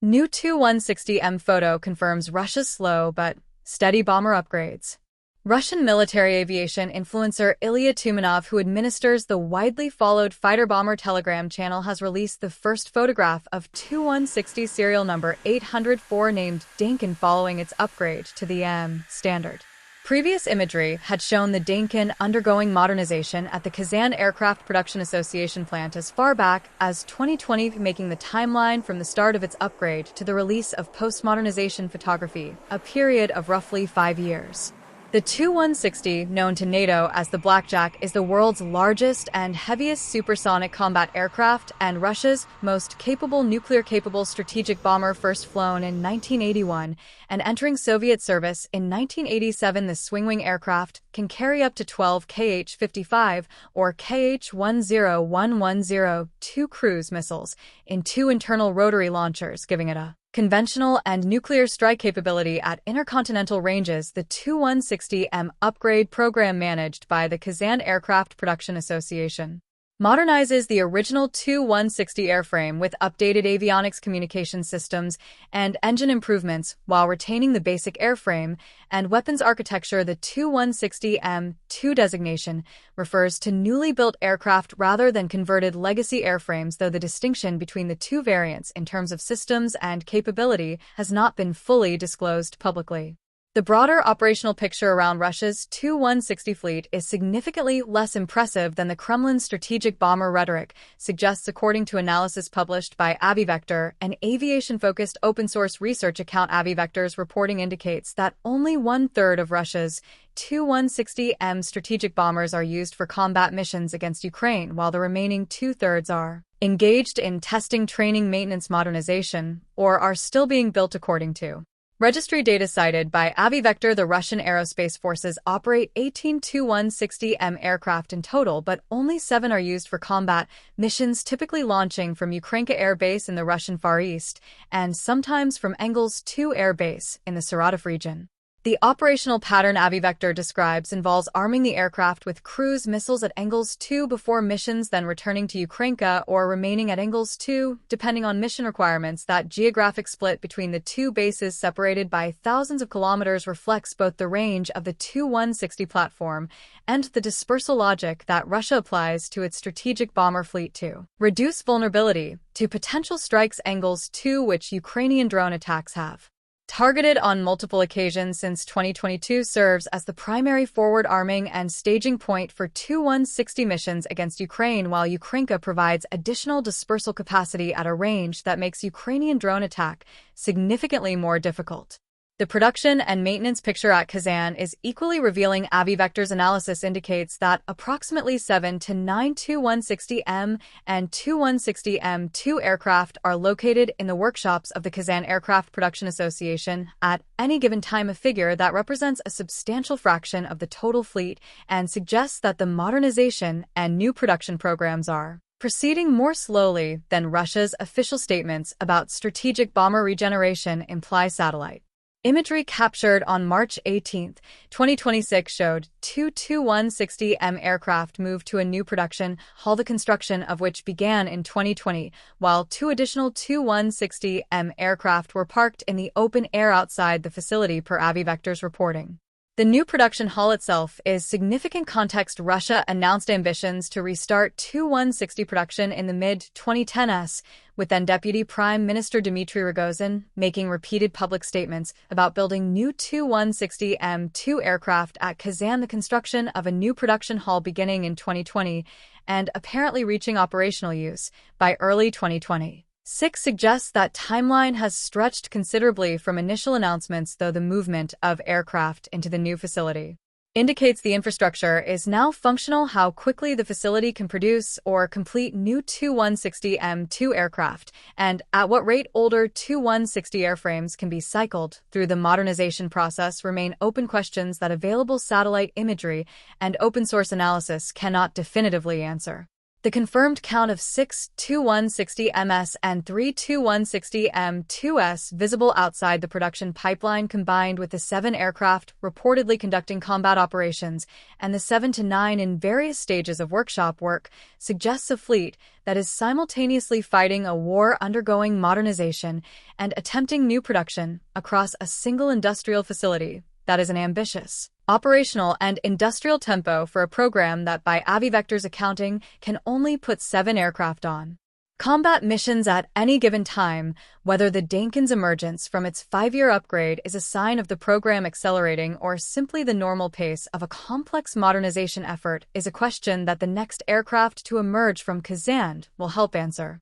New Tu-160M photo confirms Russia's slow but steady bomber upgrades. Russian military aviation influencer Ilya Tumanov, who administers the widely followed Fighterbomber Telegram channel, has released the first photograph of Tu-160 serial number 804 named Deynekin following its upgrade to the M standard. Previous imagery had shown the Deynekin undergoing modernization at the Kazan Aircraft Production Association plant as far back as 2020, making the timeline from the start of its upgrade to the release of post-modernization photography a period of roughly 5 years. The Tu-160, known to NATO as the Blackjack, is the world's largest and heaviest supersonic combat aircraft and Russia's most capable nuclear-capable strategic bomber, first flown in 1981 and entering Soviet service in 1987. The swing-wing aircraft can carry up to 12 Kh-55 or Kh-10110-2 cruise missiles in 2 internal rotary launchers, giving it a conventional and nuclear strike capability at intercontinental ranges. The Tu-160M upgrade program, managed by the Kazan Aircraft Production Association, modernizes the original Tu-160 airframe with updated avionics, communication systems, and engine improvements while retaining the basic airframe and weapons architecture. The Tu-160M2 designation refers to newly built aircraft rather than converted legacy airframes, though the distinction between the two variants in terms of systems and capability has not been fully disclosed publicly. The broader operational picture around Russia's Tu-160 fleet is significantly less impressive than the Kremlin's strategic bomber rhetoric suggests, according to analysis published by AviVector, an aviation-focused open-source research account. AviVector's reporting indicates that only 1/3 of Russia's Tu-160M strategic bombers are used for combat missions against Ukraine, while the remaining 2/3 are engaged in testing, training, maintenance, modernization, or are still being built. According to registry data cited by AviVector, the Russian aerospace forces operate 18 Tu-160M aircraft in total, but only 7 are used for combat missions, typically launching from Ukrainka Air Base in the Russian Far East and sometimes from Engels 2 Air Base in the Saratov region. The operational pattern AviVector describes involves arming the aircraft with cruise missiles at Engels 2 before missions, then returning to Ukrainka or remaining at Engels 2, depending on mission requirements. That geographic split between the two bases, separated by thousands of kilometers, reflects both the range of the Tu-160 platform and the dispersal logic that Russia applies to its strategic bomber fleet to reduce vulnerability to potential strikes. Engels 2, which Ukrainian drone attacks have targeted on multiple occasions since 2022, serves as the primary forward arming and staging point for Tu-160 missions against Ukraine, while Ukrainka provides additional dispersal capacity at a range that makes Ukrainian drone attack significantly more difficult. The production and maintenance picture at Kazan is equally revealing. AviVector's analysis indicates that approximately 7 to 9 Tu-160M and Tu-160M2 aircraft are located in the workshops of the Kazan Aircraft Production Association at any given time, a figure that represents a substantial fraction of the total fleet and suggests that the modernization and new production programs are proceeding more slowly than Russia's official statements about strategic bomber regeneration imply. Satellite imagery captured on March 18, 2026 showed 2 Tu-160M aircraft moved to a new production hall, the construction of which began in 2020, while 2 additional Tu-160M aircraft were parked in the open air outside the facility, per AviVector's reporting. The new production hall itself is significant context. Russia announced ambitions to restart Tu-160 production in the mid-2010s, with then Deputy Prime Minister Dmitry Rogozin making repeated public statements about building new Tu-160M2 aircraft at Kazan. The construction of a new production hall beginning in 2020 and apparently reaching operational use by early 2020. 6 suggests that timeline has stretched considerably from initial announcements, though the movement of aircraft into the new facility indicates the infrastructure is now functional. How quickly the facility can produce or complete new Tu-160M2 aircraft, and at what rate older Tu-160 airframes can be cycled through the modernization process, remain open questions that available satellite imagery and open-source analysis cannot definitively answer. The confirmed count of 6 Tu-160MS and 3 Tu-160M2S visible outside the production pipeline, combined with the 7 aircraft reportedly conducting combat operations and the 7 to 9 in various stages of workshop work, suggests a fleet that is simultaneously fighting a war, undergoing modernization, and attempting new production across a single industrial facility. That is an ambitious operational and industrial tempo for a program that, by AviVector's accounting, can only put 7 aircraft on combat missions at any given time. Whether the Deynekin's emergence from its 5-year upgrade is a sign of the program accelerating or simply the normal pace of a complex modernization effort is a question that the next aircraft to emerge from Kazan will help answer.